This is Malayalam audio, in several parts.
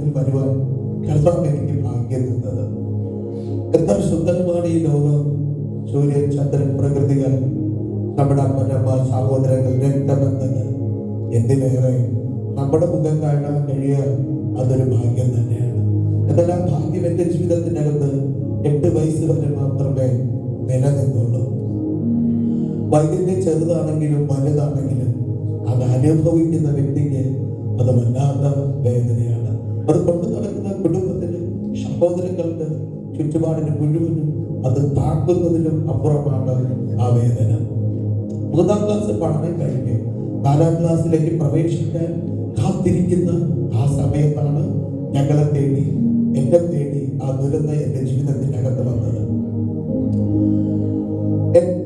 ലോകത്തിൽ വരുവാൻ കർത്താവ് എനിക്ക് ഭാഗ്യം തന്നത്. എത്ര സുന്ദരമാണ് ഈ ലോകം. സൂര്യൻ, ചന്ദ്രൻ, പ്രകൃതികൾ, നമ്മുടെ അമ്മനമ്മ, സഹോദരങ്ങൾ, രക്തബന്ധങ്ങൾ, എന്തിനേറെ നമ്മുടെ മുഖം കാണാൻ കഴിയുക അതൊരു ഭാഗ്യം തന്നെയാണ്. എന്നാൽ ആ ഭാഗ്യം എൻ്റെ ജീവിതത്തിനകത്ത് 8 വയസ്സ് വരെ മാത്രമേ നിലനിന്നുള്ളൂ. വൈദ്യുതി ചെറുതാണെങ്കിലും വലുതാണെങ്കിലും അത് അനുഭവിക്കുന്ന വ്യക്തിക്ക് അത് വല്ലാത്ത വേദനയാണ്. അത് കൊണ്ടു നടക്കുന്ന കുടുംബത്തിന്, സഹോദരങ്ങൾക്ക്, ചുറ്റുപാടിന് മുഴുവനും അത് താങ്ങുന്നതിനും അപ്പുറമാണ് ആ വേദന. 3ാം ക്ലാസ് പഠനം കഴിഞ്ഞ് 4ാം ക്ലാസ്സിലേക്ക് പ്രവേശിക്കാൻ കാത്തിരിക്കുന്ന ആ സമയത്താണ് ഞങ്ങളെ തേടി, എന്നെ തേടി ആ ദുരന്തം എൻ്റെ ജീവിതത്തിനകത്ത് വന്നത്.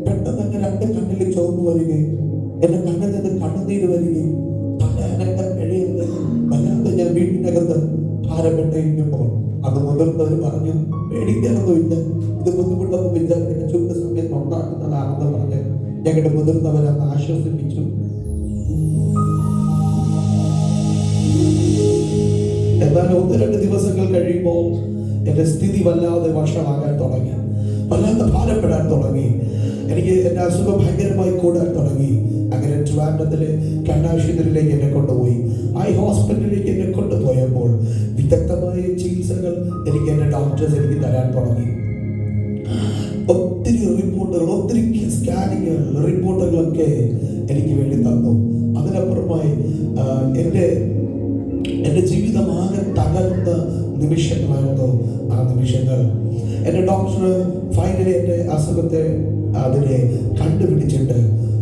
പെട്ടെന്ന് തന്നെ 2 കണ്ണിൽ ചുവപ്പ് വരികയും എന്റെ കണ്ണിൽ നിന്ന് കണ്ണുനീര് വരികയും തല അനക്കാൻ കഴിയാതെ വല്ലാതെ ഞാൻ വീട്ടിനകത്ത് ഭാരപ്പെട്ടിരിക്കുമ്പോൾ അത് മുതിർന്നവർ പറഞ്ഞു, പേടിക്കാനൊന്നുമില്ല, ഇത് ബുദ്ധിമുട്ടൊന്നും വിചാരിക്കുന്ന ചുരുക്ക സമയത്ത് ഉണ്ടാക്കുന്നതാണെന്ന് പറഞ്ഞ് ഞങ്ങളുടെ മുതിർന്നവരെ അന്ന് ആശ്വസിപ്പിച്ചു. എന്നാൽ 1-2 ദിവസങ്ങൾ കഴിയുമ്പോൾ എന്റെ സ്ഥിതി വല്ലാതെ വഷളാകാൻ തുടങ്ങി, വല്ലാതെ ഭാരപ്പെടാൻ തുടങ്ങി. എനിക്ക് എന്റെ അസുഖം ഭയങ്കരമായി കൂടാൻ തുടങ്ങി. അങ്ങനെ ട്രിവാൻഡ്രത്തിലെ കണ്ണാശുപത്രിയിലേക്ക് എന്നെ കൊണ്ടുപോയി. ഐ ഹോസ്പിറ്റലിലേക്ക് എന്നെ കൊണ്ടുപോയപ്പോൾ വിദഗ്ധമായ ചികിത്സകൾ എനിക്ക് എന്റെ ഡോക്ടേഴ്സ് എനിക്ക് തരാൻ തുടങ്ങി. ഒത്തിരി റിപ്പോർട്ടുകൾ, ഒത്തിരി സ്കാനിങ്ങുകൾ, റിപ്പോർട്ടുകളൊക്കെ എനിക്ക് വേണ്ടി തന്നു. അതിനപ്പുറമായി എൻ്റെ ജീവിതമാകെ തകർന്ന നിമിഷങ്ങളായിരുന്നു ആ നിമിഷങ്ങൾ. എൻ്റെ ഡോക്ടർ ഫൈനലി എൻ്റെ അസുഖത്തെ അതിനെ കണ്ടുപിടിച്ചിട്ട്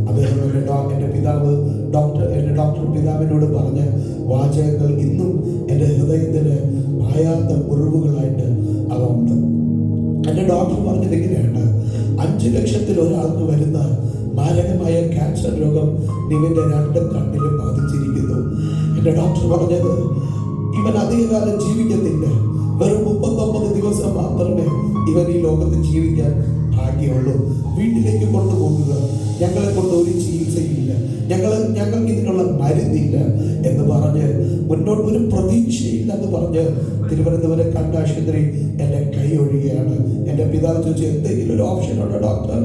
അദ്ദേഹം എൻ്റെ ഡോക്ടർ പിതാവിനോട് പറഞ്ഞ വാചകങ്ങൾ ഇന്നും എൻ്റെ ഹൃദയത്തിന് മായാത്ത മുറിവുകളായിട്ട് അതുണ്ട്. എൻ്റെ ഡോക്ടർ പറഞ്ഞത് ഇങ്ങനെയാണ്: 5 ലക്ഷത്തിൽ ഒരാൾക്ക് വരുന്ന മാരകമായ ക്യാൻസർ രോഗം ഇവന്റെ 2 കണ്ണിലും ബാധിച്ചിരിക്കുന്നു. എൻ്റെ ഡോക്ടർ പറഞ്ഞത് ഇവൻ അധികകാലം ജീവിക്കത്തില്ല, വെറും 39 ദിവസം മാത്രമേ ഇവൻ ഈ ലോകത്ത് ജീവിക്കാൻ ഭാഗ്യമുള്ളൂ. വീട്ടിലേക്ക് കൊണ്ടുപോകുക, ഞങ്ങളെ കൊണ്ട് ഒരു ചികിത്സയില്ല, ഞങ്ങൾക്ക് ഇതിനുള്ള മരുന്നില്ല എന്ന് പറഞ്ഞ് മുന്നോട്ട് ഒരു പ്രതീക്ഷയില്ല എന്ന് പറഞ്ഞ് തിരുവനന്തപുരം കണ്ണാശുപത്രി എന്നെ കൈ ഒഴിയുകയാണ്. എൻ്റെ പിതാവ് ചോദിച്ചു, എന്തെങ്കിലും ഒരു ഓപ്ഷൻ ഉണ്ടോ ഡോക്ടർ?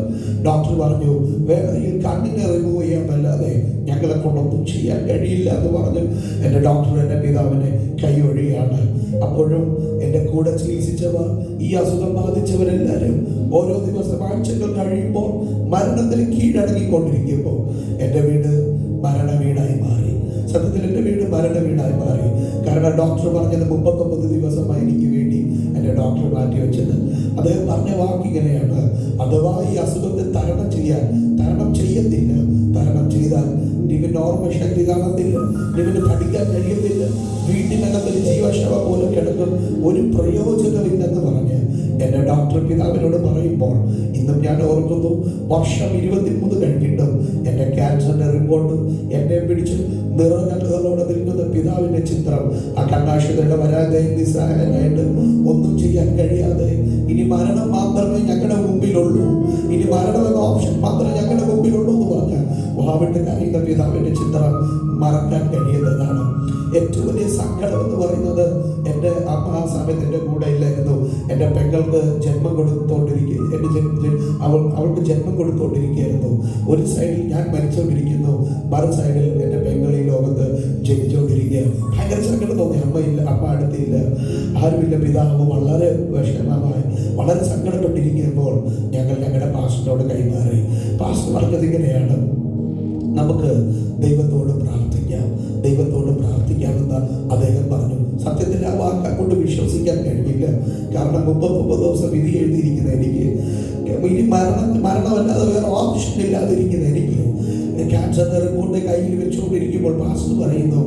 ഡോക്ടർ പറഞ്ഞു, വേറെ ഈ കണ്ണിനെ റിമൂവ് ചെയ്യാനല്ലാതെ ഞങ്ങളെ കൊണ്ടൊന്നും ചെയ്യാൻ കഴിയില്ല എന്ന് പറഞ്ഞ് എൻ്റെ ഡോക്ടർ എൻ്റെ പിതാവിനെ കൈ ഒഴിയുകയാണ്. അപ്പോഴും എൻ്റെ കൂടെ ചികിത്സിച്ചവർ, ഈ അസുഖം ബാധിച്ചവരെല്ലാവരും ഓരോ ദിവസം ആഴ്ചകൾ കഴിയുമ്പോൾ മരണത്തിന് കീഴടങ്ങിക്കൊണ്ടിരിക്കുമ്പോൾ എൻ്റെ വീട് മരണ വീടായി മാറി. സത്യത്തിൽ എൻ്റെ വീട് മരണ വീടായി മാറി. കാരണം ഡോക്ടർ പറഞ്ഞത് 39 ദിവസമായി എനിക്ക് വേണ്ടി എൻ്റെ ഡോക്ടർ മാറ്റി വെച്ചത്. അദ്ദേഹം പറഞ്ഞ വാക്കിങ്ങനെയാണ്: അഥവാ ഈ അസുഖത്തെ തരണം ചെയ്യത്തില്ല, തരണം ചെയ്താൽ ഇവന് ഓർമ്മശക്തി കാണത്തില്ല, ഇവന് പഠിക്കാൻ കഴിയത്തില്ല, വീട്ടിനകത്തൊരു ജീവശവ പോലെ കിടക്കും, ഒരു പ്രയോജനമില്ലെന്ന് പറഞ്ഞ് എൻ്റെ ഡോക്ടർ പിതാവിനോട് പറയുമ്പോൾ ഇന്നും ഞാൻ ഓർക്കുന്നു. വർഷം 23 കഴിഞ്ഞിട്ടും എൻ്റെ ക്യാൻസറിന്റെ റിപ്പോർട്ട് എന്നെ പിടിച്ച് നിറകല്ലുകളോടെ നിൽക്കുന്ന പിതാവിന്റെ ചിത്രം ആ കണ്ണാശുപത്രിയുടെ വരാന്തയിൽ നിസ്സഹായനായിട്ട് ഒന്നും ചെയ്യാൻ കഴിയാതെ, ഇനി മരണം മാത്രമേ ഞങ്ങളുടെ മുമ്പിലുള്ളൂ, ഇനി മരണം എന്ന ഓപ്ഷൻ മാത്രമേ ഞങ്ങളുടെ മുമ്പിലുള്ളൂ എന്ന് പറഞ്ഞ വാവിട്ട് കരയുന്ന പിതാവിന്റെ ചിത്രം മറക്കാൻ കഴിയുന്നതാണ്. ഏറ്റവും വലിയ സങ്കടം എന്ന് പറയുന്നത് എൻ്റെ അമ്മ ആ സമയത്ത് എൻ്റെ കൂടെ ഇല്ലായിരുന്നു. എൻ്റെ പെങ്ങൾക്ക് ജന്മം അവൾക്ക് ജന്മം കൊടുത്തുകൊണ്ടിരിക്കുകയായിരുന്നു. ഒരു സൈഡിൽ ഞാൻ മരിച്ചുകൊണ്ടിരിക്കുന്നു, മറു സൈഡിൽ എൻ്റെ പെങ്ങൾ ഈ ലോകത്ത് ജനിച്ചുകൊണ്ടിരിക്കുക. ഭയങ്കര സങ്കടം തോന്നി. അമ്മ അടുത്തില്ല, ആരുമില്ല. പിതാവ് വളരെ വിഷമമായി, വളരെ സങ്കടപ്പെട്ടിരിക്കുമ്പോൾ ഞങ്ങളുടെ പാസ്റ്ററിനോട് കൈമാറി. പാസ്റ്റർ പറഞ്ഞത് ഇങ്ങനെയാണ്: നമുക്ക് ദൈവത്തോട് പ്രാർത്ഥിക്കാമെന്ന് അദ്ദേഹം പറഞ്ഞു. സത്യത്തിൽ ആ വാക്ക് കൊണ്ട് വിശ്വസിക്കാൻ കഴിഞ്ഞില്ല. കാരണം 39 ദിവസം വിധി എഴുതിയിരിക്കുന്ന എനിക്ക്, ഇനി മരണമല്ലാതെ വേറെ ഓപ്ഷൻ ഇല്ലാതിരിക്കുന്ന എനിക്ക്, ക്യാൻസറിന്റെ റിപ്പോർട്ട് കയ്യിൽ വെച്ചുകൊണ്ടിരിക്കുമ്പോൾ പാസ്റ്റർ പറയുന്നു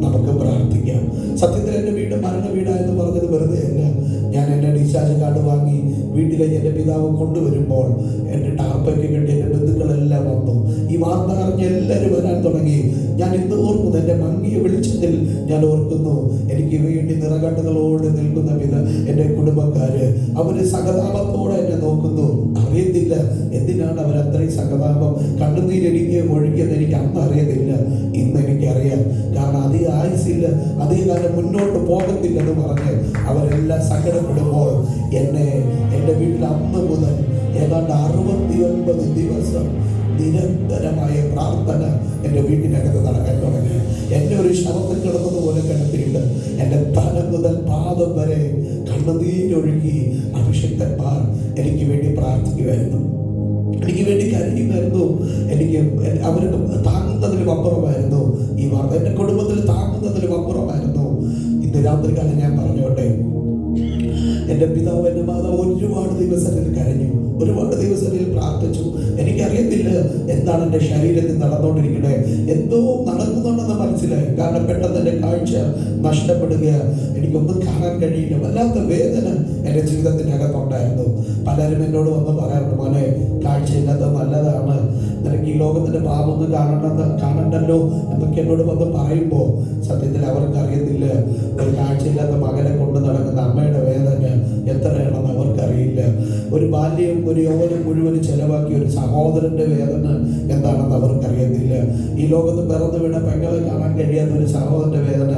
നമുക്ക് പ്രാർത്ഥിക്കാം. സത്യത്തിൽ എൻ്റെ വീട് മരണ വീടായെന്ന് പറഞ്ഞത് വെറുതെ അല്ല. ഞാൻ എൻ്റെ ഡിസ്ചാർജ് കാർഡ് വാങ്ങി വീട്ടിലേക്ക് എൻ്റെ പിതാവ് കൊണ്ടുവരുമ്പോൾ എൻ്റെ ടാർപ്പൊക്കെ കെട്ടി എൻ്റെ ബന്ധുക്കളെല്ലാം വന്നു. ഈ വാർത്ത അറിഞ്ഞ് എല്ലാവരും വരാൻ തുടങ്ങി. ഞാൻ ഇന്ന് ഓർക്കുന്നു, എൻ്റെ മങ്ങിയ വെളിച്ചത്തിൽ ഞാൻ ഓർക്കുന്നു, എനിക്ക് വേണ്ടി നിറകണ്ണുകളോട് നിൽക്കുന്ന എൻ്റെ കുടുംബക്കാര്, അവര് സഹതാപത്തോടെ എന്നെ നോക്കുന്നു. അറിയത്തില്ല എന്തിനാണ് അവർ അത്രയും സഹതാപം കണ്ണുനീരെനിക്ക് ഒഴുകിയെന്ന് എനിക്ക് അന്ന് അറിയത്തില്ല. ഇന്ന് എനിക്കറിയാം. കാരണം അധികം ആയുസില്ല, അധിക കാലം മുന്നോട്ട് പോകത്തില്ലെന്ന് പറഞ്ഞ് അവരെല്ലാം സങ്കടപ്പെടുമ്പോൾ എൻ്റെ വീട്ടിൽ അന്ന് മുതൽ ഏതാണ്ട് 69 ദിവസം നിരന്തരമായ പ്രാർത്ഥന എൻ്റെ വീട്ടിനകത്ത് നടക്കാൻ തുടങ്ങി. എന്നെ ഒരു ശവത്തിൽ കിടന്നതുപോലെ കിടത്തിയിട്ട് എൻ്റെ തല മുതൽ പാദം വരെ കണ്ണുനീരൊഴുകി അഭിഷിക്തന്മാർ എനിക്ക് വേണ്ടി പ്രാർത്ഥിക്കുമായിരുന്നു, എനിക്ക് വേണ്ടി കരയുമായിരുന്നു. എനിക്ക് അവർക്ക് താങ്ങുന്നതിലും അപ്പുറമായിരുന്നു ഈ വാർത്ത. എൻ്റെ കുടുംബത്തിൽ താങ്ങുന്നതിലും അപ്പുറമായിരുന്നു. ഇന്ന് രാത്രി കാലം ഞാൻ പറഞ്ഞോട്ടെ, എൻ്റെ പിതാവ് എൻ്റെ മാതാവ് ഒരുപാട് ദിവസത്തിൽ കരഞ്ഞു, ഒരുപാട് ദിവസത്തിൽ പ്രാർത്ഥിച്ചു. എനിക്കറിയത്തില്ല എന്താണ് എൻ്റെ ശരീരത്തിൽ നടന്നുകൊണ്ടിരിക്കുന്നത്. എന്തോ നടക്കുന്നുണ്ടെന്ന് മനസ്സിലായി. കാരണം പെട്ടെന്ന് എൻ്റെ കാഴ്ച നഷ്ടപ്പെടുക, എനിക്കൊന്നും കാണാൻ കഴിയില്ല. വല്ലാത്ത വേദന എൻ്റെ ജീവിതത്തിനകത്തുണ്ടായിരുന്നു. പലരും എന്നോട് വന്ന് പറയാറുണ്ട്, മോനെ കാഴ്ചയില്ലാത്ത നല്ലതാണ്, നിനക്ക് ഈ ലോകത്തിൻ്റെ പാപമൊന്നും കാണണ്ടല്ലോ എന്നൊക്കെ എന്നോട് വന്ന് പറയുമ്പോൾ സത്യത്തിൽ അവർക്ക് അറിയത്തില്ല ഒരു കാഴ്ചയില്ലാത്ത മകനെ കൊണ്ട് നടക്കുന്ന അമ്മയുടെ വേദന എത്രയാണെന്ന് അവർക്കറിയില്ല. ഒരു ബാല്യം ഒരു യൗവനം മുഴുവനും ചെലവാക്കിയ ഒരു സഹോദരന്റെ വേദന എന്താണെന്ന് അവർക്കറിയത്തില്ല. ഈ ലോകത്ത് പിറന്നു വീണ പെങ്ങളെ കാണാൻ കഴിയാത്ത ഒരു സഹോദരന്റെ വേദന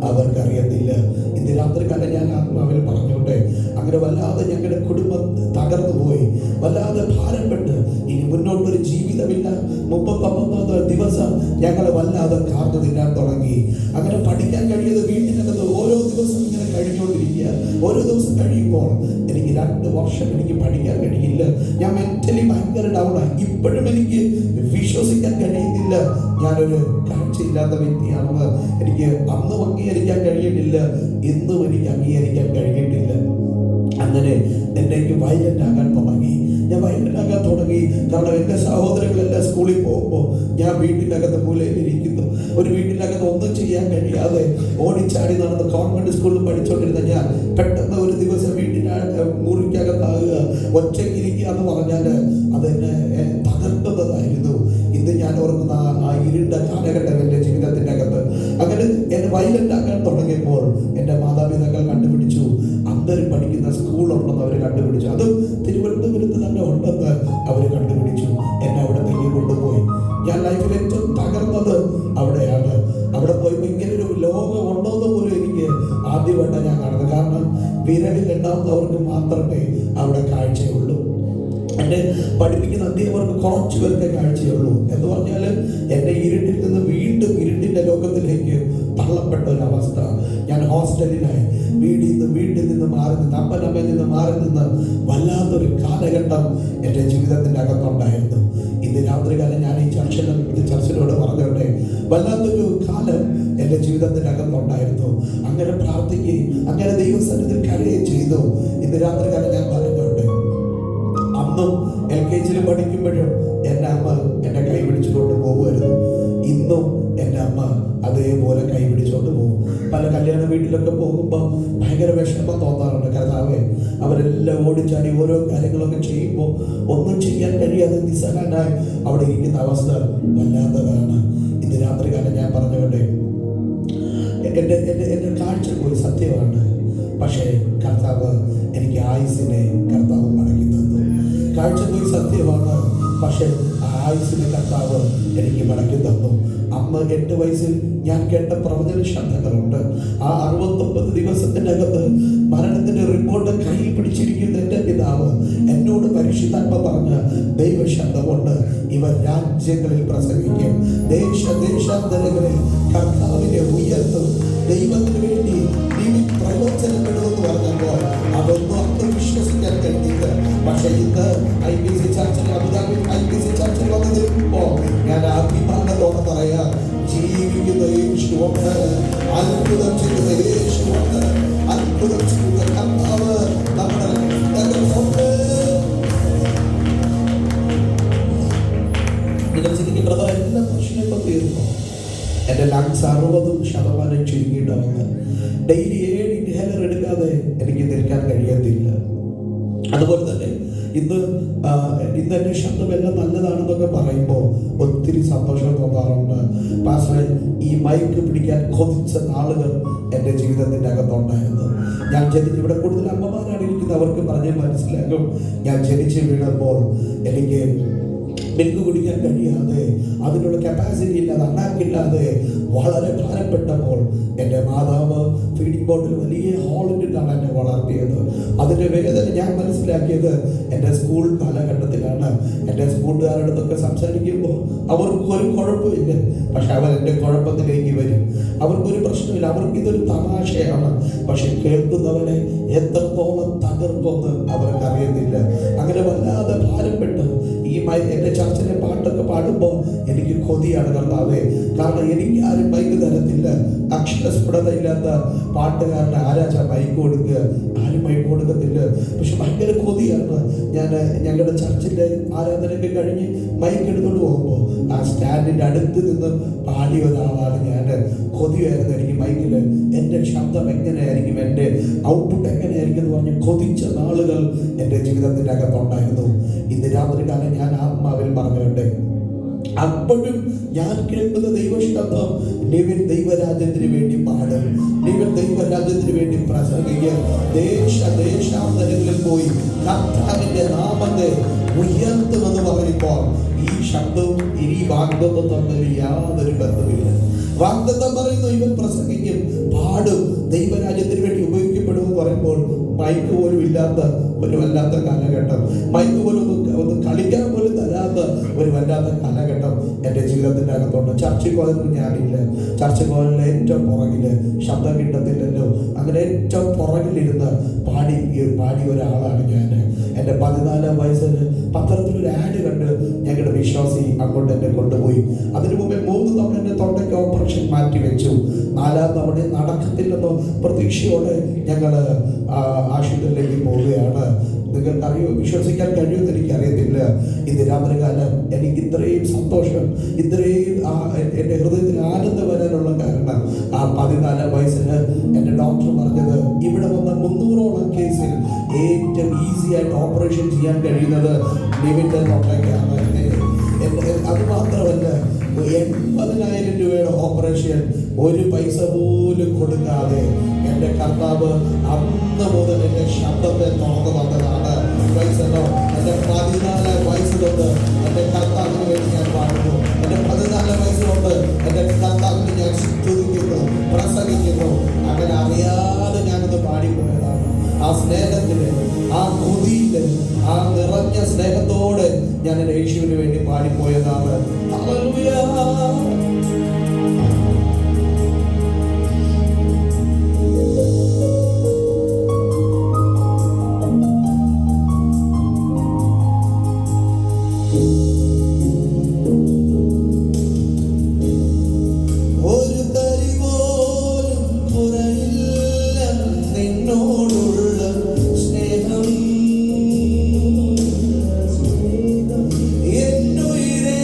അവർക്കറിയത്തില്ല. ഇന്ന് രാത്രി കാലം ഞാൻ ആത്മാവിൽ പറഞ്ഞോട്ടെ, അങ്ങനെ വല്ലാതെ ഞങ്ങളുടെ കുടുംബം തകർന്നു പോയി, വല്ലാതെ ഭാരപ്പെട്ട് ഇനി മുന്നോട്ടൊരു ജീവിതമില്ല. 39 ദിവസം ഞങ്ങൾ വല്ലാതെ കാർന്നു തിന്നാൻ തുടങ്ങി. അങ്ങനെ പഠിക്കാൻ കഴിയാതെ വീട്ടിനകത്ത് ഓരോ ദിവസം ഇങ്ങനെ കഴിഞ്ഞുകൊണ്ടിരിക്കുക. ഓരോ ദിവസം കഴിയുമ്പോൾ എനിക്ക് 2 വർഷം എനിക്ക് പഠിക്കാൻ കഴിയില്ല. ഞാൻ മെന്റലി ഭയങ്കര ഡൗണായി. ഇപ്പോഴും എനിക്ക് വിശ്വസിക്കാൻ കഴിയുന്നില്ല ഞാനൊരു കാഴ്ചയില്ലാത്ത വ്യക്തിയാണെന്ന്. എനിക്ക് അന്നും അംഗീകരിക്കാൻ കഴിയുന്നില്ല, ഇന്നും എനിക്ക് അംഗീകരിക്കാൻ കഴിയുന്നില്ല. അങ്ങനെ എനിക്ക് വയലന്റ് ആകാൻ തുടങ്ങി. ഞാൻ വയലന്റ് ആകാൻ തുടങ്ങി. കാരണം എൻ്റെ സഹോദരങ്ങളെല്ലാം സ്കൂളിൽ പോകുമ്പോൾ ഞാൻ വീട്ടിനകത്ത് മൂലയിലിരിക്കുന്നു. ഒരു വീട്ടിനകത്ത് ഒന്നും ചെയ്യാൻ കഴിയാതെ ഓടിച്ചാടി നടന്ന് കോൺവെന്റ് സ്കൂളിൽ പഠിച്ചുകൊണ്ടിരുന്ന ഞാൻ പെട്ടെന്ന് ഒരു ദിവസം മുറിക്കകത്താകുക, ഒറ്റയ്ക്കിരിക്കുക എന്ന് പറഞ്ഞാൽ അതെന്നെ തകർക്കുന്നതായിരുന്നു. ഇന്ന് ഞാൻ ഓർക്കുന്ന ആ ഇരുണ്ട കാലഘട്ടം എൻ്റെ ജീവിതത്തിൻ്റെ അകത്ത്. അങ്ങനെ എന്നെ വയലന്റ് ആകാൻ തുടങ്ങിയപ്പോൾ എൻ്റെ മാതാപിതാക്കൾ കണ്ടുപിടിച്ചു, അന്തരം പഠിക്കുന്ന സ്കൂളുണ്ടെന്ന് അവർ കണ്ടുപിടിച്ചു. അത് തിരുവനന്തപുരത്ത് തന്നെ ഉണ്ടെന്ന് അവർ കണ്ടുപിടിച്ചു. എന്നെ അവിടെ തെങ്ങി കൊണ്ടുപോയി. ഞാൻ ലൈഫിൽ ഏറ്റവും തകർന്നത് അവിടെയാണ്. അവിടെ പോയപ്പോൾ ഇങ്ങനെ ഒരു ലോകം ഉണ്ടോന്ന് പോലും എനിക്ക് ആദ്യമായിട്ട് ഞാൻ കാണുന്നത്. കാരണം വിരലിൽ എണ്ണാവുന്നവർക്ക് മാത്രമേ അവിടെ കാഴ്ചയുള്ളൂ. എന്നെ പഠിപ്പിക്കുന്ന അധ്യാപകർക്ക് കുറച്ചു പേർക്ക് കാഴ്ചയുള്ളൂ. എന്ന് പറഞ്ഞാൽ എന്നെ ഇരുട്ടിൽ നിന്ന് വീണ്ടും ഇരുട്ടിന്റെ ലോകത്തിലേക്ക് തള്ളപ്പെട്ട ഒരവസ്ഥ. ഞാൻ ഹോസ്റ്റലിലായി, വീട്ടിൽ നിന്ന് മാറി നിന്ന്, അപ്പനമ്മയിൽ നിന്ന് മാറി നിന്ന് വല്ലാത്തൊരു കാലഘട്ടം എൻ്റെ ജീവിതത്തിൻ്റെ അകത്തുണ്ടായിരുന്നു. ഇന്ന് രാത്രി കാലം ഞാൻ ഈ ചർച്ചിനോട് പറഞ്ഞോട്ടെ, വല്ലാത്തൊരു കാലം എൻ്റെ ജീവിതത്തിൻ്റെ അകത്തുണ്ടായിരുന്നു. അങ്ങനെ പ്രാർത്ഥിക്കുകയും അങ്ങനെ ദൈവസന്നിധിയിൽ കരയുകയും ചെയ്തു. ഇന്ന് രാത്രി കാലം ഞാൻ പറഞ്ഞോട്ടെ, അന്നും LKG പഠിക്കുമ്പോഴും എൻ്റെ അമ്മ എന്നെ കൈ പിടിച്ചുകൊണ്ട് പോകുമായിരുന്നു. ഇന്നും എൻ്റെ അമ്മ അതേപോലെ കൈ പിടിച്ചുകൊണ്ട് പോകും. പല കല്യാണ വീട്ടിലൊക്കെ പോകുമ്പോൾ ഭയങ്കര വിഷമം തോന്നാറുണ്ട്. കർത്താവേ, അവരെല്ലാം ഓടിച്ചാടി ഓരോ കാര്യങ്ങളൊക്കെ ചെയ്യുമ്പോൾ ഒന്നും ചെയ്യാൻ കഴിയാതെ നിസ്സഹായനായി അവിടെ ഇരിക്കുന്ന അവസ്ഥ വല്ലാത്തതാണ്. ഇന്ന് രാത്രി കാലം ഞാൻ പറഞ്ഞോട്ടെ, എൻ്റെ കാഴ്ച പോയി, സത്യമാണ്. പക്ഷേ കർത്താവ് എനിക്ക് ആയുസിനെ കർത്താവ് മടക്കി തന്നു. കാഴ്ച പോയി, സത്യമാണ്. പക്ഷെ ആയുസിനെ കർത്താവ് എനിക്ക് മടക്കി തന്നു. അന്ന് 8 വയസ്സിൽ ഞാൻ കേട്ട പ്രവചന ശബ്ദങ്ങളുണ്ട്. ആ 69 ദിവസത്തിനകത്ത് മരണത്തിന്റെ റിപ്പോർട്ട് കയ്യിൽ പിടിച്ചിരിക്കുന്ന എൻ്റെ പിതാവ് എന്നോട് പരിശുദ്ധാത്മ പറഞ്ഞ ദൈവശബ്ദമുണ്ട്, ഇവർ രാജ്യങ്ങളിൽ പ്രസംഗിക്കും, ദേശാന്തരങ്ങളിൽ കർത്താവിനെ ഉയർത്തും, ദൈവത്തിന് വേണ്ടി പ്രയോജനപ്പെടുമെന്ന് പറഞ്ഞപ്പോൾ അതൊന്നും അത്ര വിശ്വസിക്കാൻ കഴിഞ്ഞില്ല. പക്ഷെ ഇന്ന് IBC ചർച്ചിൽ, അബുദാബി IBC ചർച്ചിൽ വന്ന് നിൽക്കുമ്പോൾ ഞാൻ അഭിമാനത്തോടെ പറയാം, ജീവിക്കുന്ന യേശുവുണ്ട്, അത്ഭുതം ചെയ്യുന്ന യേശുവുണ്ട്, അത്ഭുതം ചെയ്യുന്ന കർത്താവ് നമ്മുടെ ഉണ്ട്. നിങ്ങൾ ചിന്തിക്കും, ബ്രദർ എല്ലാ പ്രശ്നം ഇപ്പം തീർന്നു, എൻ്റെ ലങ്സ് 60% ചുരുങ്ങിയിട്ടാണ്, ഡെയിലി 7 ഇൻഹേലർ എടുക്കാതെ എനിക്ക് നിൽക്കാൻ കഴിയത്തില്ല. അതുപോലെ തന്നെ ഇന്ന് എൻ്റെ ശബ്ദമെല്ലാം നല്ലതാണെന്നൊക്കെ പറയുമ്പോൾ ഒത്തിരി സന്തോഷം തോന്നാറുണ്ട്. പാസ്റ്ററെ, ഈ മൈക്ക് പിടിക്കാൻ കൊതിച്ച നാളുകൾ എൻ്റെ ജീവിതത്തിൻ്റെ അകത്തുണ്ടായിരുന്നു. ഞാൻ ജനിച്ച് ഇവിടെ കൂടുതൽ അമ്മമാരാണ് എനിക്ക് ഇരിക്കുന്നവർക്ക് പറഞ്ഞ് മനസ്സിലാകും. ഞാൻ ജനിച്ച് വീഴുമ്പോൾ എനിക്ക് മിൽക്ക് കുടിക്കാൻ കഴിയാതെ, അതിനുള്ള കപ്പാസിറ്റി ഇല്ലാതെ, അണ്ണാക്കില്ലാതെ വളരെ ഭാരപ്പെട്ടപ്പോൾ എൻ്റെ മാതാവ് ഫീഡിംഗ് ബോട്ടിൽ വലിയ ഹോളിട്ടിട്ടാണ് എന്നെ വളർത്തിയത്. അതിൻ്റെ വേദന ഞാൻ മനസ്സിലാക്കിയത് എൻ്റെ സ്കൂൾ കാലഘട്ടത്തിലാണ്. എൻ്റെ കൂട്ടുകാരോടൊക്കെ സംസാരിക്കുമ്പോൾ അവർക്കൊരു കുഴപ്പമില്ല, പക്ഷെ അവർ എൻ്റെ കുഴപ്പത്തിലേക്ക് വരും. അവർക്കൊരു പ്രശ്നമില്ല, അവർക്ക് ഇതൊരു തമാശയാണ്. പക്ഷെ കേൾക്കുന്നവനെ എത്രത്തോളം തകർക്കുമെന്ന് അവർക്കറിയത്തില്ല. അങ്ങനെ വല്ലാതെ ഭാരപ്പെട്ട് എൻ്റെ ചർച്ചിലെ പാട്ടൊക്കെ പാടുമ്പോൾ എനിക്ക് കൊതിയാണ് കർത്താവേ. കാരണം എനിക്ക് ആരും മൈക്ക് തരത്തില്ല. അക്ഷരസ്ഫുടത ഇല്ലാത്ത പാട്ടുകാരന് ആരാച്ചാ മൈക്ക് കൊടുക്കുക? ആരും മൈക്ക് കൊടുക്കത്തില്ല. പക്ഷെ ഭയങ്കര കൊതിയാണ്. ഞാൻ ഞങ്ങളുടെ ചർച്ചിൻ്റെ ആരാധനയൊക്കെ കഴിഞ്ഞ് മൈക്ക് എടുത്തുകൊണ്ട് പോകുമ്പോൾ ആ സ്റ്റാൻഡിൻ്റെ അടുത്ത് നിന്ന് പാടിയ ഒരാളാണ് ഞാൻ. കൊതിയായിരുന്നു എനിക്ക് മൈക്കിൽ എൻ്റെ ശബ്ദം എങ്ങനെയായിരിക്കും, എൻ്റെ ഔട്ട്പുട്ട് എങ്ങനെയായിരിക്കും എന്ന് പറഞ്ഞ് കൊതിച്ച നാളുകൾ എൻ്റെ ജീവിതത്തിൻ്റെ അകത്തുണ്ടായിരുന്നു. ഇന്ന് രാത്രി കാലം ഞാൻ ആത്മാവിൽ പറഞ്ഞുകൊണ്ട് അപ്പോഴും ഞാൻ കേൾക്കുന്ന ദൈവശബ്ദം, നിവിൻ ദൈവരാജ്യത്തിന് വേണ്ടി പാടും, നിവിൻ ദൈവരാജ്യത്തിന് വേണ്ടി പ്രസംഗിക്കും, ദേശാന്തരങ്ങളിൽ പോയി കർത്താവിന്റെ നാമത്തെ ഉയർത്തുമെന്ന് പറയുമ്പോൾ ഈ ശബ്ദവും ഇനി വാഗ്ദത്തം തമ്മിൽ യാതൊരു ബന്ധമില്ല. വാഗ്ദത്തം പറയുന്നു, ഇവൻ പ്രസംഗിക്കും, പാടും, ദൈവരാജ്യത്തിന് വേണ്ടി ഉപയോഗിക്കപ്പെടുമെന്ന് പറയുമ്പോൾ മൈക്ക് പോലും ഇല്ലാത്ത ഒരു വല്ലാത്ത കാലഘട്ടം, മൈക്ക് പോലും ഒന്ന് കളിക്കാൻ പോലും തരാത്ത ഒരു വല്ലാത്ത കാലഘട്ടം എൻ്റെ ജീവിതത്തിൻ്റെ അകത്തുണ്ട്. ചർച്ചിൽ പോയപ്പോൾ ഞാനില്ല. ചർച്ചിൽ പോയാൽ ഏറ്റവും പുറകില്, ശബ്ദം കിട്ടത്തില്ലല്ലോ, അങ്ങനെ ഏറ്റവും പുറകിലിരുന്ന് പാടിയ ഒരാളാണ് ഞാൻ. എൻ്റെ 14 വയസ്സിൽ പത്രത്തിലൊരു ആഡ് കണ്ട് ഞങ്ങളുടെ വിശ്വാസി അങ്ങോട്ട് എന്നെ കൊണ്ടുപോയി. അതിനു മുമ്പേ 3 തവണ എൻ്റെ തൊണ്ടയ്ക്ക് ഓപ്പറേഷൻ മാറ്റി വെച്ചു. 4ാം തവണ നടക്കത്തില്ലെന്നോ പ്രതീക്ഷയോടെ ഞങ്ങൾ ആശുപത്രിയിലേക്ക് പോവുകയാണ്. നിങ്ങൾക്കറിയോ, വിശ്വസിക്കാൻ കഴിയുമെന്ന് എനിക്കറിയത്തില്ല. ഇന്ന് രാത്രി കാലം എനിക്ക് ഇത്രയും സന്തോഷം, ഇത്രയും എൻ്റെ ഹൃദയത്തിൽ ആനന്ദം വരാനുള്ള കാരണം ആ 14 വയസ്സിന് എൻ്റെ ഡോക്ടർ പറഞ്ഞത്, ഇവിടെ വന്ന 300ഓളം കേസിൽ ഏറ്റവും ഈസി ആയിട്ട് ഓപ്പറേഷൻ ചെയ്യാൻ കഴിയുന്നത് നിവിൻ്റെ തൊണ്ടയ്ക്കാണ്. അത് മാത്രമല്ല, 80,000 രൂപയുടെ ഓപ്പറേഷൻ ഒരു പൈസ പോലും കൊടുക്കാതെ എൻ്റെ കർത്താവ് അന്ന് മുതൽ എൻ്റെ ശബ്ദത്തെ തുറന്നു തന്നതാണ്. പൈസല്ലോ, എൻ്റെ 14 വയസ്സ് തൊട്ട് എൻ്റെ കർത്താവിന് വേണ്ടി ഞാൻ പാടുന്നു. എൻ്റെ 14 വയസ്സ് തൊട്ട് എൻ്റെ കർത്താവിന് ഞാൻ സ്തുതിക്കുന്നു, പ്രസംഗിക്കുന്നു. അങ്ങനെ അറിയാതെ ഞാനത് പാടിപ്പോയതാണ്. ആ സ്നേഹത്തിന്, ആ കൊതിയില്, ആ നിറഞ്ഞ സ്നേഹത്തോടെ ഞാൻ എൻ്റെ യേശുവിന് വേണ്ടി പാടിപ്പോയതാണ്. ഹല്ലേലൂയ. എന്നുയിരേ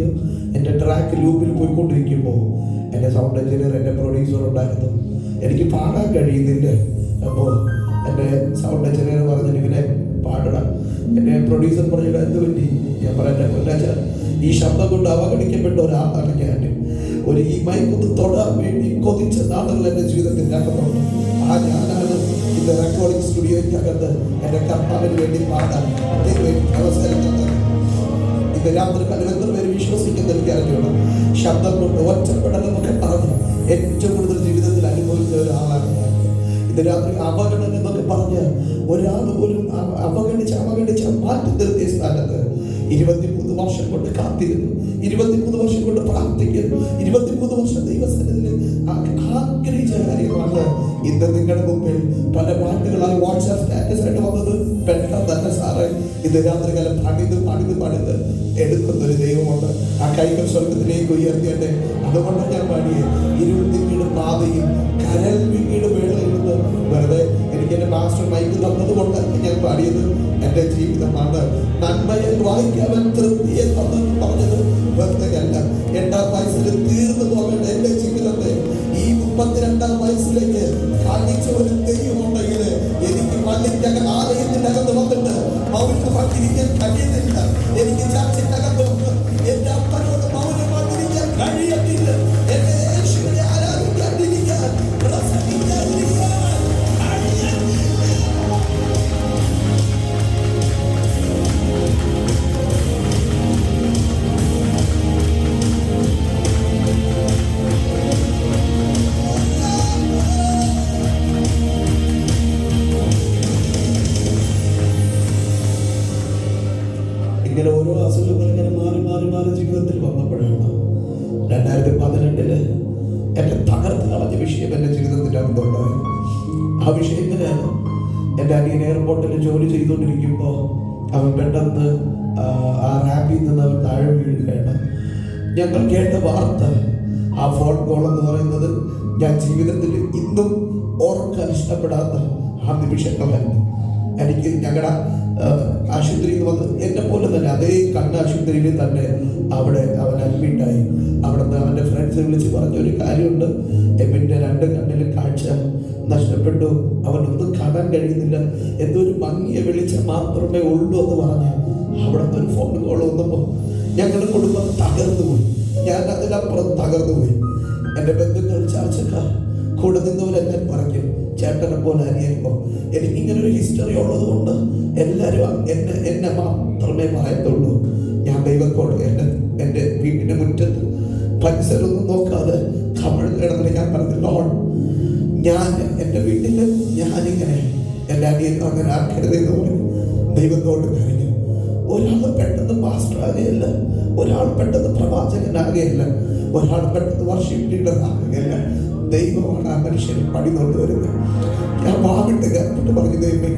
ചെയ്തു. എൻ്റെ ട്രാക്ക് ലൂപ്പിൽ പോയിക്കൊണ്ടിരിക്കുമ്പോൾ എൻ്റെ സൗണ്ട് എഞ്ചിനീയർ, എൻ്റെ പ്രൊഡ്യൂസർ ഉണ്ടായിരുന്നു. എനിക്ക് പാടാൻ കഴിയുന്നില്ല. അപ്പോൾ എൻ്റെ സൗണ്ട് എഞ്ചിനീയർ പറഞ്ഞു, ഇങ്ങനെ പാടണം. എൻ്റെ പ്രൊഡ്യൂസർ പറഞ്ഞിട്ട് എന്ത് പറ്റി? ഞാൻ പറയാൻ കൊല്ലാച്ച ഈ ശബ്ദം കൊണ്ട് അവഗണിക്കപ്പെട്ട ഒരാളാണ് ഞാൻ. ഈ മൈക്കൊന്ന് തൊടാൻ വേണ്ടി കൊതിച്ച നാളുകൾ എൻ്റെ ജീവിതത്തിൻ്റെ അകത്തുണ്ട്. ഞാനാണ് ഇത് റെക്കോർഡിംഗ് സ്റ്റുഡിയോയ്ക്കകത്ത് എൻ്റെ കർത്താവിന് വേണ്ടി പാടാൻ അവസരം തന്നത്. ഇത് രാത്രി എത്ര പേര് വിശ്വസിക്കുന്ന എനിക്കറിഞ്ഞോളൂ. ശബ്ദം കൊണ്ട് ഒറ്റപ്പെടലെന്നൊക്കെ പറഞ്ഞു ഏറ്റവും കൂടുതൽ ജീവിതത്തിൽ അനുഭവിച്ച ഒരാളാണ് ഞാൻ. ഇത് രാത്രി അപകടം എന്നൊക്കെ പറഞ്ഞ് ഒരാൾ പോലും അവഗണിച്ച് മാറ്റി നിർത്തിയ സ്ഥാനത്ത് 23 വർഷം കൊണ്ട് കാത്തിരുന്നു, 23 വർഷം കൊണ്ട് പ്രാർത്ഥിക്കുന്നു, 23 വർഷം ദൈവസന്നിധിയിൽ ആഗ്രഹിച്ച കാര്യമാണ് ഇന്ന് നിങ്ങളുടെ മുമ്പിൽ പല പാട്ടുകളായി വാട്സാപ്പ് സ്റ്റാറ്റസ് ആയിട്ട് വന്നത്. പെട്ടെന്ന് തന്നെ സാറേ ഇത് രാത്രികാലം പണിത് എടുക്കുന്നൊരു ദൈവമുണ്ട്. ആ കൈകൾ സ്വർഗത്തിലേക്ക് ഉയർത്തിയട്ടെ. അതുകൊണ്ട് ഞാൻ പാടിയ ഇരുൾ തിങ്ങിയുടെ പാതയിൽ കരൽ വിങ്ങിയുടെ വേളയിൽ നിന്ന് വെറുതെ എനിക്ക് എൻ്റെ മാസ്റ്റർ മൈക്ക് തന്നത് കൊണ്ട് ഞാൻ പാടിയത് എൻ്റെ ജീവിതമാണ്. നന്മയെ വായിക്കാവൻ തൃപ്തിയെ തന്നെന്ന് പറഞ്ഞത് വെറുതെയല്ല. 8-ാം വയസ്സിൽ തീർന്നു പോകേണ്ട എൻ്റെ ജീവിതത്തെ ഈ 32-ാം വയസ്സിലേക്ക് കാണിച്ച ഒരു ദൈവമുണ്ടെങ്കിൽ എനിക്ക് പള്ളിൻ്റെ ആലയത്തിൻ്റെ അകത്ത് വന്നിട്ട് മൗനം വന്നിരിക്കാൻ കഴിയുന്നില്ല. എനിക്ക് ചർച്ചിൻ്റെ അകത്ത് വന്ന് എൻ്റെ അപ്പനോട് മൗനം വന്നിരിക്കാൻ കഴിയത്തില്ല. എന്നെ യേശുവിനെ ആരാധിക്കാതിരിക്കാൻ, പ്രസംഗിക്കാതിരിക്കാൻ ഇങ്ങനെ ഓരോ അസുഖങ്ങൾ ഇങ്ങനെ മാറി ജീവിതത്തിൽ വന്നപ്പോഴാണ് 2012 എന്നെ തകർത്ത് കളഞ്ഞ വിഷയം എൻ്റെ ജീവിതത്തിൻ്റെ അകത്തുണ്ടായി. ആ വിഷയത്തിലാണ് എൻ്റെ അനിയൻ എയർപോർട്ടിൽ ജോലി ചെയ്തുകൊണ്ടിരിക്കുമ്പോൾ അവൻ പെട്ടെന്ന് ആ റാമ്പിൽ നിന്ന് അവൻ താഴെ വീഴുകയാണ്. ഞങ്ങൾ കേട്ട വാർത്ത, ആ ഫോൺ കോൾ എന്ന് പറയുന്നത് ഞാൻ ജീവിതത്തിൽ ഇന്നും ഓർക്കാൻ ഇഷ്ടപ്പെടാത്ത ആ നിമിഷങ്ങളായിരുന്നു. എനിക്ക് ഞങ്ങളുടെ ആശുപത്രിയിൽ വന്ന് എന്നെ പോലെ തന്നെ അതേ കണ്ണാശുപത്രിയിൽ തന്നെ അവിടെ അവൻ അഡ്മിറ്റായി. അവിടുന്ന് അവൻ്റെ ഫ്രണ്ട്സ് വിളിച്ച് പറഞ്ഞൊരു കാര്യമുണ്ട്, എബിൻ്റെ 2 കണ്ണിലും കാഴ്ച നഷ്ടപ്പെട്ടു, അവനൊന്നും കാണാൻ കഴിയുന്നില്ല, എന്തോ ഒരു മങ്ങിയ വെളിച്ചം മാത്രമേ ഉള്ളൂ എന്ന് പറഞ്ഞ് അവിടുന്ന് ഒരു ഫോൺ കോൾ വന്നപ്പോൾ ഞങ്ങളുടെ കുടുംബം തകർന്നുപോയി. ഞാൻ അതിനപ്പുറം തകർന്നുപോയി. എൻ്റെ ബന്ധുക്കൾ, ചർച്ചക്കാർ, കൂടെ നിന്നവരെല്ലാം പറഞ്ഞു, ചേട്ടനെ പോലെ അനിയനോ. എനിക്കിങ്ങനൊരു ഹിസ്റ്ററി ഉള്ളത് കൊണ്ട് എല്ലാവരും എന്നെ മാത്രമേ പറയത്തുള്ളൂ. ഞാൻ ദൈവത്തോട് എൻ്റെ വീട്ടിൻ്റെ മുറ്റത്ത് പരിസരമൊന്നും നോക്കാതെ കമിഴ്ന്ന് കിടന്നിട്ട് ഞാൻ പറഞ്ഞു, ലോർഡ്, ഞാൻ എൻ്റെ വീട്ടിൽ ഞാനിങ്ങനെ എൻ്റെ അനിയൻ അങ്ങനെ ആക്കരുതെന്ന് പറഞ്ഞു ദൈവത്തോട് കരഞ്ഞു. ഒരാൾ പെട്ടെന്ന് പാസ്റ്റർ ആകുകയല്ല, ഒരാൾ പെട്ടെന്ന് പ്രവാചകനാകുകയല്ല, ഒരാൾ പെട്ടെന്ന് വർഷിപ്പ് ലീഡർ ആകുകയല്ല. ദൈവമാണ് ആ മനുഷ്യനെ പണിതുകൊണ്ട് വരുന്നത്. ഞാൻ വാവിട്ട് കയറിട്ട് പറഞ്ഞു, ദൈവമേ,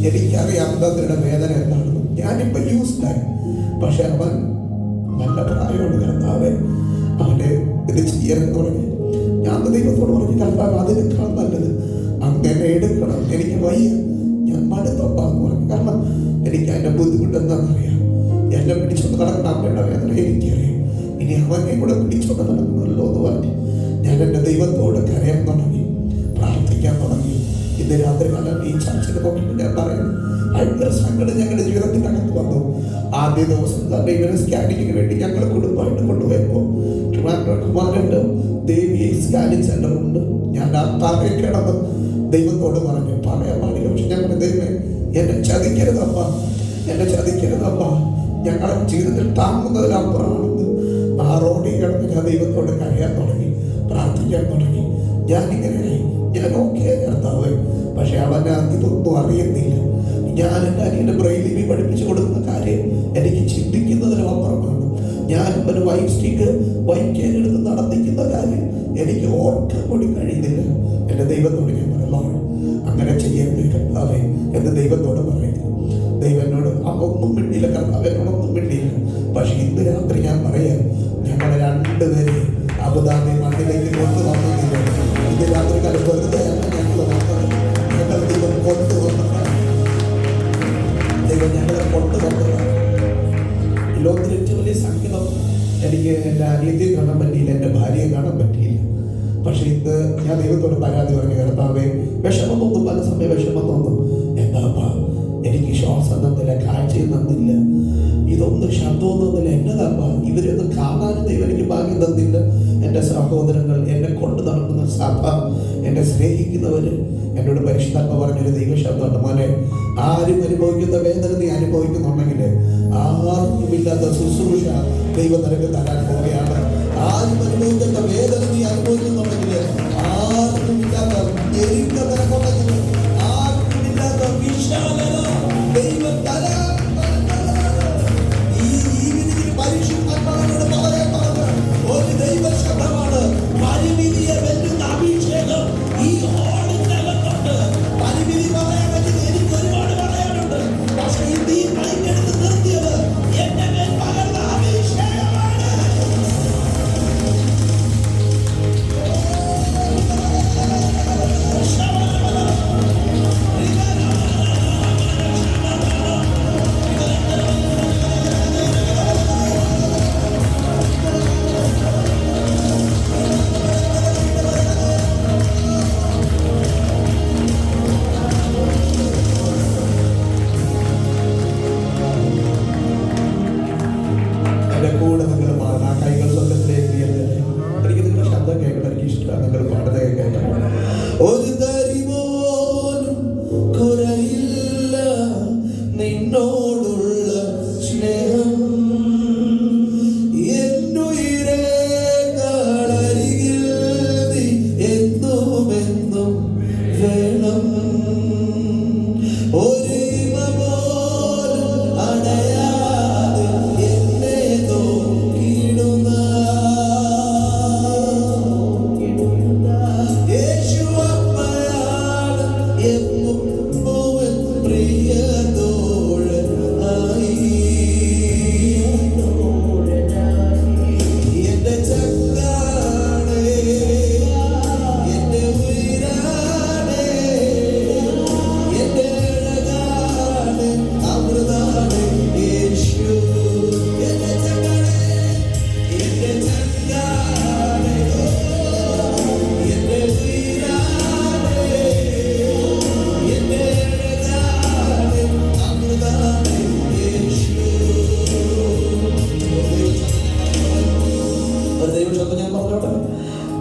എനിക്കറിയാം അന്തത്തിൻ്റെ വേദന എന്താണെന്ന്. ഞാനിപ്പോൾ യൂസ്ഡായി. പക്ഷെ അവൻ നല്ല പ്രായമുണ്ട് കർത്താവെ, അവൻ്റെ ഇത് ചെയ്യരുതെന്ന് പറഞ്ഞു. ഞാൻ ദൈവത്തോട് പറഞ്ഞു, കർത്താവ് അതിനേക്കാൾ നല്ലത് അങ്ങനെ എടുക്കണം, എനിക്ക് വയ്യ, ഞാൻ മടുത്തോപ്പാന്ന് പറഞ്ഞു. കാരണം എനിക്ക് അതിൻ്റെ ബുദ്ധിമുട്ടെന്താണെന്നറിയാം. എന്നെ പിടിച്ചോണ്ട് നടക്കുന്ന അമ്മയുടെ വേദന എനിക്കറിയാം. ഇനി അവനെ കൂടെ പിടിച്ചോണ്ട് നടക്കണമല്ലോ എന്ന് പറഞ്ഞു ഞാൻ എൻ്റെ ദൈവത്തോട് കരയാൻ തുടങ്ങി, പ്രാർത്ഥിക്കാൻ തുടങ്ങി. ഇന്ന് രാത്രി കാലം ഈ ചർച്ചിൽ നോക്കിയിട്ട് ഞാൻ പറയുന്നു, ഭയങ്കര സങ്കടം ഞങ്ങളുടെ ജീവിതത്തിൻ്റെ അകത്ത് വന്നു. ആദ്യ ദിവസം തന്നെ ഇവരെ സ്കാനിങ്ങിന് വേണ്ടി ഞങ്ങൾ കുടുംബമായിട്ട് കൊണ്ടുപോയപ്പോൾ കുമാരൻ്റെ ദേവിയെ സ്കാനിങ് സെൻ്ററുണ്ട്. ഞാൻ ആ താഴെ കിടന്ന് ദൈവത്തോട് പറഞ്ഞു, പറയാൻ പാടില്ല, പക്ഷെ ഞങ്ങളുടെ ദൈവമേ, എന്നെ ചതിക്കരുതമ്മ, എന്നെ ചതിക്കരുതമ്മ, ഞങ്ങളുടെ ജീവിതത്തിൽ താങ്ങുന്നതിനപ്പുറമാണെന്ന്. ആ റോഡിൽ കിടന്ന് ഞാൻ ദൈവത്തോട് കരയാൻ തുടങ്ങി, പ്രാർത്ഥിക്കാൻ തുടങ്ങി. ഞാനിങ്ങനെ ഞാൻ ഓക്കെ കർത്താവ്, പക്ഷെ അവന് ഇതൊന്നും അറിയുന്നില്ല. ഞാൻ എൻ്റെ അനിയൻ്റെ ബ്രെയിൽ ലിപി പഠിപ്പിച്ചു കൊടുക്കുന്ന കാര്യം എനിക്ക് ചിന്തിക്കുന്നതിനും അപ്പുറമാണ്. ഞാൻ ഒരു വൈറ്റ് സ്റ്റിക്ക് വൈക്കാനെടുത്ത് നടത്തിക്കുന്ന കാര്യം എനിക്ക് ഓർക്കാൻ കൂടി കഴിയുന്നില്ല. എൻ്റെ ദൈവത്തോട് ഞാൻ പറഞ്ഞു, അങ്ങനെ ചെയ്യരുത് കർത്താവേ എന്ന് ദൈവത്തോട് പറയുന്നു. ദൈവം എന്നോട് ഒന്നും മിണ്ടിയില്ല, കർത്താവ് എന്നോടൊന്നും മിണ്ടിയില്ല. പക്ഷെ ഇന്ന് രാത്രി ഞാൻ പറയാം, ഞങ്ങളെ 2 പേരെ അബുദാബി മണ്ണിലേക്ക് കൊണ്ടുവന്നില്ല. ഇന്ന് രാത്രി കാലം വെറുതെ ഞങ്ങൾ വന്നത്, ഞങ്ങൾ ദൈവം കൊണ്ടുവന്നതാണ്. ദൈവം ഞങ്ങളെ കൊണ്ടുവന്നതാണ്. ലോകത്തിൽ ഏറ്റവും വലിയ സംഗീതം എനിക്ക് എൻ്റെ അനിയത്തിയെ കാണാൻ പറ്റിയില്ല, എൻ്റെ ഭാര്യയെ കാണാൻ പറ്റിയില്ല. പക്ഷെ ഇന്ന് ഞാൻ ദൈവത്തോട് പരാതി പറഞ്ഞു, കർത്താവേ വിഷമം തോന്നും, പല സമയം വിഷമം തോന്നും. എന്താപ്പാ എനിക്ക് ശ്വാസം തന്നില്ല, കാഴ്ചയും തന്നില്ല, ഇതൊന്നും ശബ്ദവും തന്നില്ല, എന്നതാപ്പാ ഇവരൊന്നും കാണാനും ദൈവം എനിക്ക് ഭാഗ്യം തന്നില്ല. എൻ്റെ സഹോദരങ്ങൾ, എന്നെ കൊണ്ട് നടക്കുന്ന സഭ, എന്നെ സ്നേഹിക്കുന്നവര് എന്നോട് പരിശുദ്ധാത്മ പറഞ്ഞൊരു ദൈവശബ്ദമുണ്ട്, മോനെ ആരും അനുഭവിക്കുന്ന വേദന നീ അനുഭവിക്കുന്നുണ്ടെങ്കിൽ ആർക്കുമില്ലാത്ത ശുശ്രൂഷ ദൈവം നിനക്ക് തരാൻ പോവുകയാണ്. ആരും അനുഭവിക്കുന്ന വേദന നീ അനുഭവിക്കുന്നുണ്ടെങ്കിൽ, ആർക്കുമില്ലാത്ത ഞെരുക്ക നിനക്കുണ്ടെങ്കിൽ, ആർക്കുമില്ലാത്ത വിശാലത ദൈവം തരാൻ ഈ ഈവിനിങ്ങിൽ പരിശുദ്ധാത്മാവിനോട് പറയാൻ പറഞ്ഞ ഒരു ദൈവശബ്ദമാണ്. പരിമിതിയെ വെല്ലുന്ന അഭിഷേകം ഈ ഹോളിനകത്തുണ്ട്. പരിമിതി പറയാമെങ്കിൽ എനിക്ക് ഒരുപാട് പറയാനുണ്ട്. പക്ഷെ ഇത് ഈ മൈക്കെടുത്ത് നിർത്തിയത് എന്റെ മേൽ പകർന്ന അഭിഷേകമാണ്. കൂടെ നിങ്ങൾ പാടുന്ന ആ കൈകൾ സ്വർഗത്തിലേക്ക് ഉയർത്തട്ടെ. എനിക്ക് നിങ്ങളുടെ ശബ്ദം കേൾക്കണം, എനിക്ക് ഇഷ്ടമാണ് നിങ്ങൾ പാടുന്നത് കേൾക്കാൻ. ഒരു തരി പോലും കുറയില്ല നിന്നോടുള്ള സ്നേഹം, എന്നുയിരേ കളരികിൽ നീ എന്നുമെന്നും വേണം.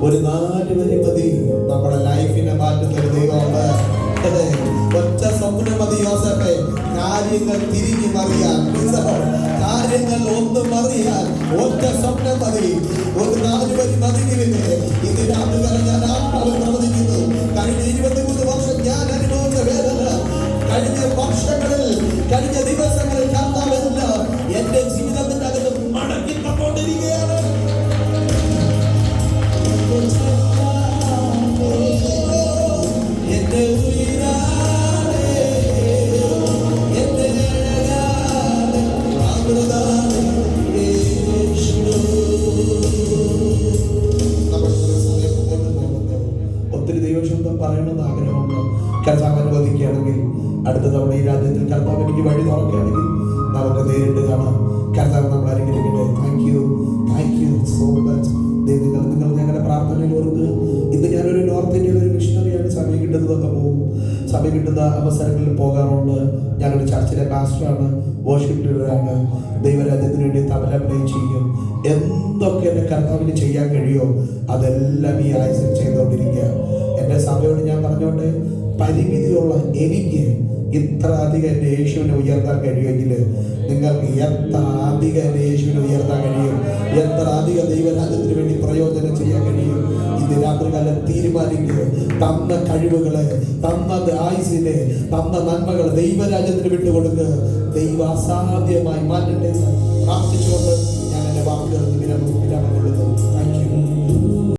ഒരു ഒരു 4 വരി മതി നമ്മുടെ ലൈഫിനെ മാറ്റുന്ന ഒരു ദൈവമുണ്ട്. ഒറ്റ സ്വപ്നം മതി യോസേഫേ, കാര്യങ്ങൾ തിരിഞ്ഞു മറിയാൻ, കാര്യങ്ങൾ ഒന്നും മറിയാൻ ഒറ്റ സ്വപ്നം മതി. ഒരു 4 വരി മതിയില്ലേ ഇത് രാത്രി ഞാൻ ആത്മാവിൽ പ്രവചിക്കുന്നു. കഴിഞ്ഞ 23 വർഷം ഞാൻ അനുഭവിച്ച വേദന, കഴിഞ്ഞ വർഷങ്ങളിൽ, കഴിഞ്ഞ ദിവസങ്ങളിൽ കർത്താവെല്ലാം എന്റെ ജീവിതത്തിന്റെ അകത്ത് മടക്കി തന്നുകൊണ്ടിരിക്കുകയാണ്. എന്റെ ഉയരാണ്, എന്റെ അഴകാണ്, അമൃതാണ് യേശു. ഒത്തിരി ദൈവശബ്ദം പറയണമെന്ന് ആഗ്രഹമുണ്ട്. കർത്താവ് അനുവദിക്കുകയാണെങ്കിൽ അടുത്ത തവണ ഈ രാജ്യത്തിൽ കർത്താവ് എനിക്ക് വഴി തുറക്കുകയാണെങ്കിൽ നമുക്ക് നേരിട്ട് കാണാം. കർത്താവ് നമ്മൾ അനുഗ്രഹിക്കട്ടെ. Thank you so much. നിങ്ങൾ ഞങ്ങളുടെ പ്രാർത്ഥനയിൽ ഓർത്ത്, ഇന്ന് ഞാനൊരു നോർത്ത് ഇന്ത്യയിൽ ഒരു മിഷണറിയാണ്. സമയം കിട്ടുന്നതൊക്കെ പോകും, സമയം കിട്ടുന്ന അവസരങ്ങളിൽ പോകാറുണ്ട്. ഞാനൊരു ചർച്ചിലെ പാസ്റ്ററാണ്, വർഷിപ്പ് ലീഡറാണ്. ദൈവരാജ്യത്തിന് വേണ്ടി തബല പ്ലേ ചെയ്യും. എന്തൊക്കെ എൻ്റെ കർത്താവിന് ചെയ്യാൻ കഴിയുമോ അതെല്ലാം ഈ ആഴ്ച ചെയ്തുകൊണ്ടിരിക്കുക. എൻ്റെ സഭയോട് ഞാൻ പറഞ്ഞോട്ടെ, പരിമിതിയുള്ള എനിക്ക് ഇത്ര അധികം എൻ്റെ യേശുവിനെ ഉയർത്താൻ കഴിയുമെങ്കിൽ നിങ്ങൾക്ക് എത്ര അധികം എൻ്റെ യേശുവിനെ ഉയർത്താൻ കഴിയും, എത്ര അധികം ദൈവരാജ്യത്തിന് വേണ്ടി പ്രയോജനം ചെയ്യാൻ കഴിയും. ഇത് രാത്രികാലം തീരുമാനിക്കുക. തന്ന കഴിവുകളെ, തന്ന ആയുസിനെ, തന്ന നന്മകളെ ദൈവരാജ്യത്തിന് വിട്ടുകൊടുക്കുക. ദൈവ അസാധ്യമായി മാറ്റട്ടെ എന്ന് പ്രാർത്ഥിച്ചുകൊണ്ട് ഞാൻ എൻ്റെ വാക്കുകൾ വിരമിക്കുന്നു.